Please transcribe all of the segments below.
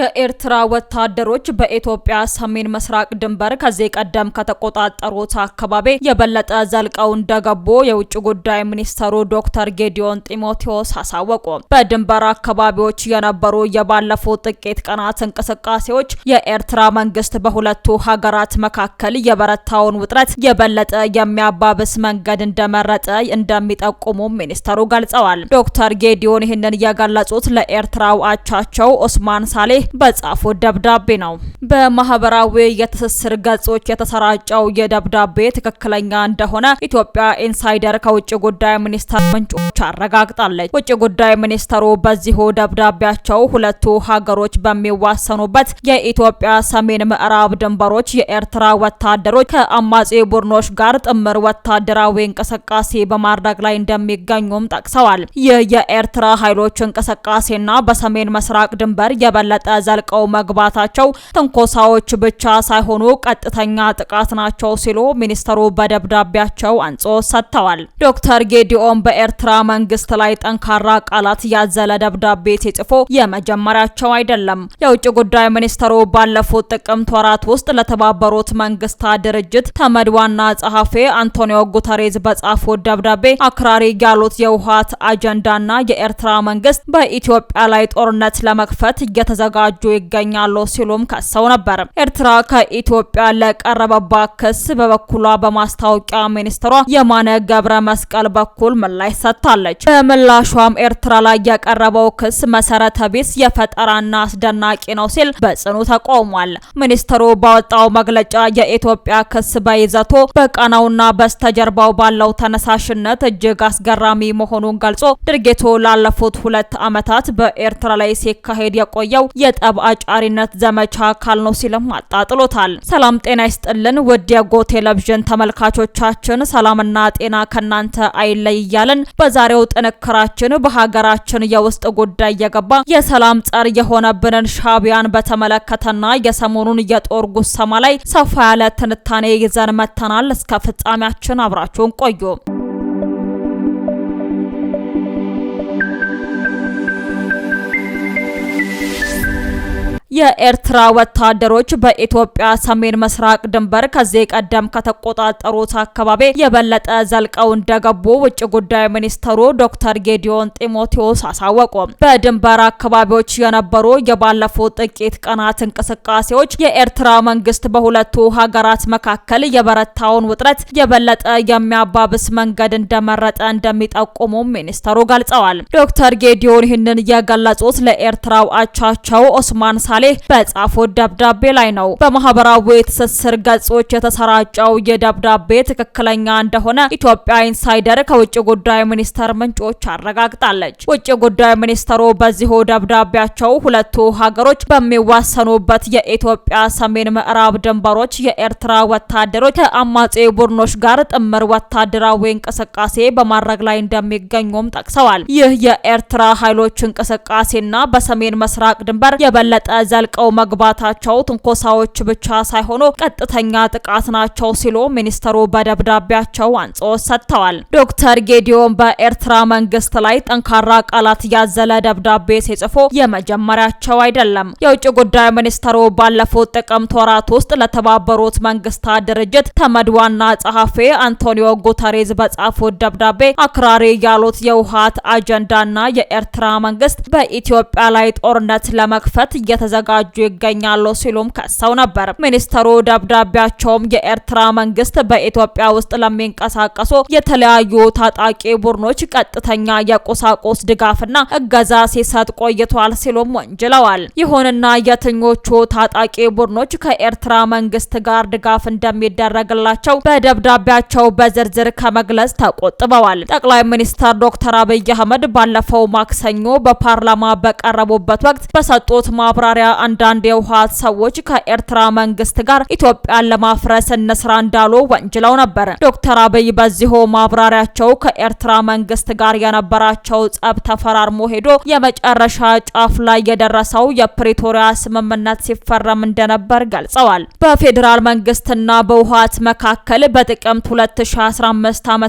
የኤርትራ ወታደሮች በኢትዮጵያ ሰሜን ምስራቅ ድንበር ከዚህ ቀደም ከተቆጣጠሩት አካባቢ የበለጠ ዘልቀው እንደገቡ የውጭ ጉዳይ ሚኒስተሩ ዶክተር ጌዲዮን ጢሞቴዎስ አሳወቁ። በድንበር አካባቢዎች የነበሩ የባለፉት ጥቂት ቀናት እንቅስቃሴዎች የኤርትራ መንግስት በሁለቱ ሀገራት መካከል የበረታውን ውጥረት የበለጠ የሚያባብስ መንገድ እንደመረጠ እንደሚጠቁሙ ሚኒስተሩ ገልጸዋል። ዶክተር ጌዲዮን ይህንን የገለጹት ለኤርትራው አቻቸው ኦስማን ሳሌ በጻፉት ደብዳቤ ነው። በማህበራዊ የትስስር ገጾች የተሰራጨው የደብዳቤ ትክክለኛ እንደሆነ ኢትዮጵያ ኢንሳይደር ከውጭ ጉዳይ ሚኒስቴር ምንጮች አረጋግጣለች። ውጭ ጉዳይ ሚኒስተሩ በዚሁ ደብዳቤያቸው ሁለቱ ሀገሮች በሚዋሰኑበት የኢትዮጵያ ሰሜን ምዕራብ ድንበሮች የኤርትራ ወታደሮች ከአማጺ ቡድኖች ጋር ጥምር ወታደራዊ እንቅስቃሴ በማድረግ ላይ እንደሚገኙም ጠቅሰዋል። ይህ የኤርትራ ኃይሎች እንቅስቃሴና በሰሜን ምስራቅ ድንበር የበለጠ ዘልቀው መግባታቸው ትንኮሳዎች ብቻ ሳይሆኑ ቀጥተኛ ጥቃት ናቸው ሲሉ ሚኒስተሩ በደብዳቤያቸው አጽንኦት ሰጥተዋል። ዶክተር ጌዲዮን በኤርትራ መንግስት ላይ ጠንካራ ቃላት ያዘለ ደብዳቤ ሲጽፉ የመጀመሪያቸው አይደለም። የውጭ ጉዳይ ሚኒስተሩ ባለፉት ጥቅምት ወራት ውስጥ ለተባበሩት መንግስታት ድርጅት ተመድ ዋና ጸሐፊ አንቶኒዮ ጉተሬዝ በጻፉት ደብዳቤ አክራሪ ያሉት የውሃት አጀንዳና የኤርትራ መንግስት በኢትዮጵያ ላይ ጦርነት ለመክፈት እየተዘጋጁ ይገኛሉ ሲሉም ከሰው ነበር። ኤርትራ ከኢትዮጵያ ለቀረበባት ክስ በበኩሏ በማስታወቂያ ሚኒስትሯ የማነ ገብረ መስቀል በኩል ምላሽ ሰጥታለች። በምላሿም ኤርትራ ላይ የቀረበው ክስ መሰረተ ቢስ የፈጠራና አስደናቂ ነው ሲል በጽኑ ተቃውሟል። ሚኒስትሩ ባወጣው መግለጫ የኢትዮጵያ ክስ በይዘቱ በቃናውና በስተጀርባው ባለው ተነሳሽነት እጅግ አስገራሚ መሆኑን ገልጾ ድርጊቱ ላለፉት 2 ዓመታት በኤርትራ ላይ ሲካሄድ የቆየው የጠብ አጫሪነት ዘመቻ አካል ነው ሲልም አጣጥሎታል። ሰላም ጤና ይስጥልን ውድ የጎ ቴሌቪዥን ተመልካቾቻችን፣ ሰላምና ጤና ከናንተ አይለይ እያልን በዛሬው ጥንክራችን በሀገራችን የውስጥ ጉዳይ የገባ የሰላም ጸር የሆነብንን ሻዕቢያን በተመለከተና የሰሞኑን የጦር ጉሰማ ላይ ሰፋ ያለ ትንታኔ ይዘን መተናል። እስከ ፍጻሜያችን አብራችሁን ቆዩ። የኤርትራ ወታደሮች በኢትዮጵያ ሰሜን ምስራቅ ድንበር ከዚህ ቀደም ከተቆጣጠሩት አካባቢ የበለጠ ዘልቀው እንደገቡ ውጭ ጉዳይ ሚኒስተሩ ዶክተር ጌዲዮን ጢሞቴዎስ አሳወቁ። በድንበር አካባቢዎች የነበሩ የባለፉት ጥቂት ቀናት እንቅስቃሴዎች የኤርትራ መንግስት በሁለቱ ሀገራት መካከል የበረታውን ውጥረት የበለጠ የሚያባብስ መንገድ እንደመረጠ እንደሚጠቁሙ ሚኒስተሩ ገልጸዋል። ዶክተር ጌዲዮን ይህንን የገለጹት ለኤርትራው አቻቸው ኦስማን ሳሌ በጻፉት ደብዳቤ ላይ ነው። በማህበራዊ ትስስር ገጾች የተሰራጨው የደብዳቤ ትክክለኛ እንደሆነ ኢትዮጵያ ኢንሳይደር ከውጭ ጉዳይ ሚኒስቴር ምንጮች አረጋግጣለች። ውጭ ጉዳይ ሚኒስተሩ በዚሁ ደብዳቤያቸው ሁለቱ ሀገሮች በሚዋሰኑበት የኢትዮጵያ ሰሜን ምዕራብ ድንበሮች የኤርትራ ወታደሮች ከአማጺ ቡድኖች ጋር ጥምር ወታደራዊ እንቅስቃሴ በማድረግ ላይ እንደሚገኙም ጠቅሰዋል። ይህ የኤርትራ ኃይሎች እንቅስቃሴና በሰሜን ምስራቅ ድንበር የበለጠ ዘልቀው መግባታቸው ትንኮሳዎች ብቻ ሳይሆኑ ቀጥተኛ ጥቃት ናቸው ሲሉ ሚኒስተሩ በደብዳቤያቸው አጽንኦት ሰጥተዋል። ዶክተር ጌዲዮን በኤርትራ መንግስት ላይ ጠንካራ ቃላት ያዘለ ደብዳቤ ሲጽፉ የመጀመሪያቸው አይደለም። የውጭ ጉዳይ ሚኒስተሩ ባለፉት ጥቅምት ወራት ውስጥ ለተባበሩት መንግስታት ድርጅት ተመድ ዋና ጸሐፊ አንቶኒዮ ጉተሬዝ በጻፉት ደብዳቤ አክራሪ ያሉት የውሃት አጀንዳና የኤርትራ መንግስት በኢትዮጵያ ላይ ጦርነት ለመክፈት እየተዘጋጁ ይገኛሉ ሲሉም ከሰው ነበር። ሚኒስተሩ ደብዳቤያቸውም የኤርትራ መንግስት በኢትዮጵያ ውስጥ ለሚንቀሳቀሱ የተለያዩ ታጣቂ ቡድኖች ቀጥተኛ የቁሳቁስ ድጋፍና እገዛ ሲሰጥ ቆይቷል ሲሉም ወንጅለዋል። ይሁንና የትኞቹ ታጣቂ ቡድኖች ከኤርትራ መንግስት ጋር ድጋፍ እንደሚደረግላቸው በደብዳቤያቸው በዝርዝር ከመግለጽ ተቆጥበዋል። ጠቅላይ ሚኒስትር ዶክተር አብይ አህመድ ባለፈው ማክሰኞ በፓርላማ በቀረቡበት ወቅት በሰጡት ማብራሪያ አንዳንድ የውሃት ሰዎች ከኤርትራ መንግስት ጋር ኢትዮጵያን ለማፍረስ እንስራ እንዳሉ ወንጅለው ነበር። ዶክተር አብይ በዚሁ ማብራሪያቸው ከኤርትራ መንግስት ጋር የነበራቸው ጸብ ተፈራርሞ ሄዶ የመጨረሻ ጫፍ ላይ የደረሰው የፕሪቶሪያ ስምምነት ሲፈረም እንደነበር ገልጸዋል። በፌዴራል መንግስትና በውሃት መካከል በጥቅምት 2015 ዓ.ም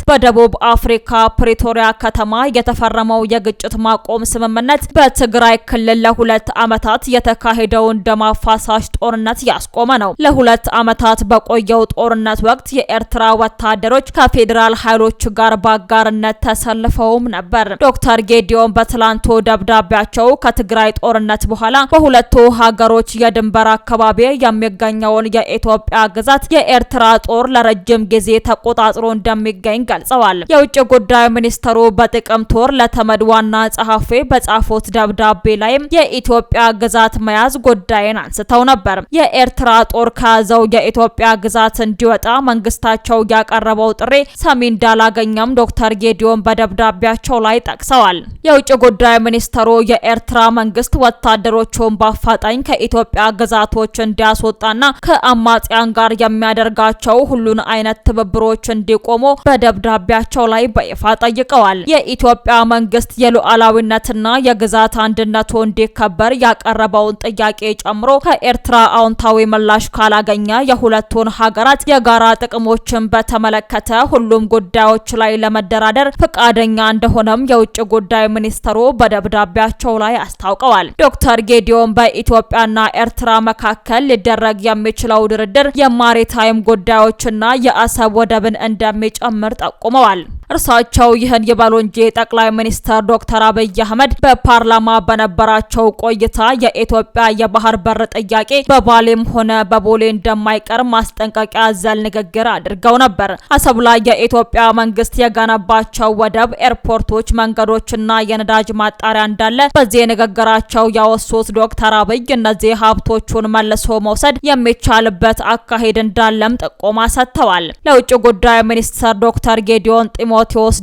በደቡብ አፍሪካ ፕሪቶሪያ ከተማ የተፈረመው የግጭት ማቆም ስምምነት በትግራይ ክልል ለ2 ዓመታት የተካሄደውን ደም አፋሳሽ ጦርነት ያስቆመ ነው። ለሁለት ዓመታት በቆየው ጦርነት ወቅት የኤርትራ ወታደሮች ከፌዴራል ኃይሎች ጋር በአጋርነት ተሰልፈውም ነበር። ዶክተር ጌዲዮን በትላንቱ ደብዳቤያቸው ከትግራይ ጦርነት በኋላ በሁለቱ ሀገሮች የድንበር አካባቢ የሚገኘውን የኢትዮጵያ ግዛት የኤርትራ ጦር ለረጅም ጊዜ ተቆጣጥሮ እንደሚገኝ ገልጸዋል። የውጭ ጉዳይ ሚኒስተሩ በጥቅምት ወር ለተመድ ዋና ጸሐፊ በጻፉት ደብዳቤ ላይም የኢትዮጵያ ግዛት መያዝ ጉዳይን አንስተው ነበር። የኤርትራ ጦር ከያዘው የኢትዮጵያ ግዛት እንዲወጣ መንግስታቸው ያቀረበው ጥሪ ሰሚ እንዳላገኘም ዶክተር ጌዲዮን በደብዳቤያቸው ላይ ጠቅሰዋል። የውጭ ጉዳይ ሚኒስተሩ የኤርትራ መንግስት ወታደሮቹን በአፋጣኝ ከኢትዮጵያ ግዛቶች እንዲያስወጣና ከአማጽያን ጋር የሚያደርጋቸው ሁሉን አይነት ትብብሮች እንዲቆሙ በደብዳቤያቸው ላይ በይፋ ጠይቀዋል። የኢትዮጵያ መንግስት የሉዓላዊነትና የግዛት አንድነቱ እንዲከበር ያቀረበውን ጥያቄ ጨምሮ ከኤርትራ አዎንታዊ ምላሽ ካላገኘ የሁለቱን ሀገራት የጋራ ጥቅሞችን በተመለከተ ሁሉም ጉዳዮች ላይ ለመደራደር ፈቃደኛ እንደሆነም የውጭ ጉዳይ ሚኒስተሩ በደብዳቤያቸው ላይ አስታውቀዋል። ዶክተር ጌዲዮን በኢትዮጵያና ኤርትራ መካከል ሊደረግ የሚችለው ድርድር የማሪታይም ጉዳዮችና የአሰብ ወደብን እንደሚጨምር ጠቁመዋል። እርሳቸው ይህን ይበሉ እንጂ ጠቅላይ ሚኒስትር ዶክተር አብይ አህመድ በፓርላማ በነበራቸው ቆይታ የኢትዮጵያ የባህር በር ጥያቄ በባሌም ሆነ በቦሌ እንደማይቀር ማስጠንቀቂያ ዘል ንግግር አድርገው ነበር። አሰብ ላይ የኢትዮጵያ መንግስት የገነባቸው ወደብ፣ ኤርፖርቶች፣ መንገዶችና የነዳጅ ማጣሪያ እንዳለ በዚህ ንግግራቸው ያወሱት ዶክተር አብይ እነዚህ ሀብቶቹን መልሶ መውሰድ የሚቻልበት አካሄድ እንዳለም ጥቆማ ሰጥተዋል። ለውጭ ጉዳይ ሚኒስትር ዶክተር ጌዲዮን ጢሞቴዎስ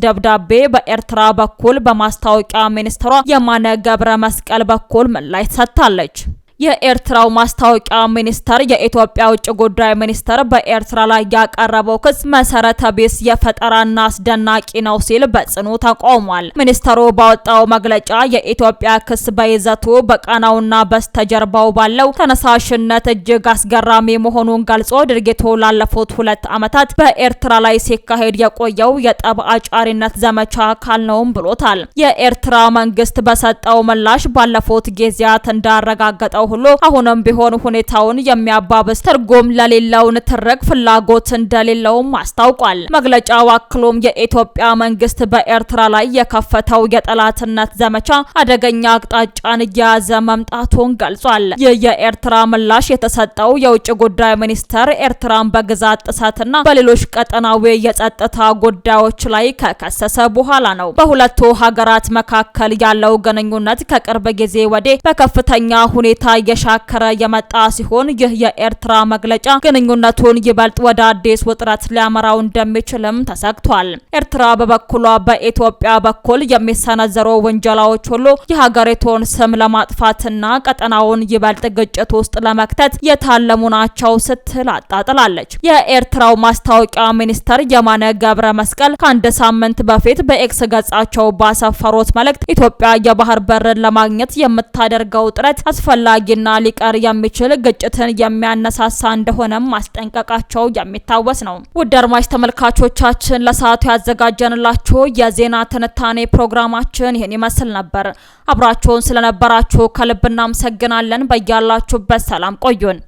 ደብዳቤ በኤርትራ በኩል በማስታወቂያ ሚኒስትሯ የማነ ገብረ መስቀል በኩል ምላሽ ሰጥታለች። የኤርትራው ማስታወቂያ ሚኒስተር የኢትዮጵያ ውጭ ጉዳይ ሚኒስተር በኤርትራ ላይ ያቀረበው ክስ መሰረተ ቢስ የፈጠራና አስደናቂ ነው ሲል በጽኑ ተቃውሟል። ሚኒስተሩ ባወጣው መግለጫ የኢትዮጵያ ክስ በይዘቱ በቃናውና በስተጀርባው ባለው ተነሳሽነት እጅግ አስገራሚ መሆኑን ገልጾ ድርጊቱ ላለፉት 2 ዓመታት በኤርትራ ላይ ሲካሄድ የቆየው የጠብ አጫሪነት ዘመቻ አካል ነውም ብሎታል። የኤርትራ መንግስት በሰጠው ምላሽ ባለፉት ጊዜያት እንዳረጋገጠው ሁሉ አሁንም ቢሆን ሁኔታውን የሚያባብስ ትርጉም ለሌለው ንትርክ ፍላጎት እንደሌለውም አስታውቋል። መግለጫው አክሎም የኢትዮጵያ መንግስት በኤርትራ ላይ የከፈተው የጠላትነት ዘመቻ አደገኛ አቅጣጫን እየያዘ መምጣቱን ገልጿል። ይህ የኤርትራ ምላሽ የተሰጠው የውጭ ጉዳይ ሚኒስተር ኤርትራን በግዛት ጥሰትና በሌሎች ቀጠናዊ የጸጥታ ጉዳዮች ላይ ከከሰሰ በኋላ ነው። በሁለቱ ሀገራት መካከል ያለው ግንኙነት ከቅርብ ጊዜ ወዲህ በከፍተኛ ሁኔታ እየሻከረ የመጣ ሲሆን ይህ የኤርትራ መግለጫ ግንኙነቱን ይበልጥ ወደ አዲስ ውጥረት ሊያመራው እንደሚችልም ተሰግቷል። ኤርትራ በበኩሏ በኢትዮጵያ በኩል የሚሰነዘሩ ውንጀላዎች ሁሉ የሀገሪቱን ስም ለማጥፋትና ቀጠናውን ይበልጥ ግጭት ውስጥ ለመክተት የታለሙ ናቸው ስትል አጣጥላለች። የኤርትራው ማስታወቂያ ሚኒስተር የማነ ገብረ መስቀል ከአንድ ሳምንት በፊት በኤክስ ገጻቸው ባሰፈሩት መልእክት ኢትዮጵያ የባህር በርን ለማግኘት የምታደርገው ጥረት አስፈላጊ ና ሊቀር የሚችል ግጭትን የሚያነሳሳ እንደሆነም ማስጠንቀቃቸው የሚታወስ ነው። ውድ አድማጭ ተመልካቾቻችን ለሰዓቱ ያዘጋጀንላችሁ የዜና ትንታኔ ፕሮግራማችን ይህን ይመስል ነበር። አብራችሁን ስለነበራችሁ ከልብ እናመሰግናለን። በያላችሁበት ሰላም ቆዩን።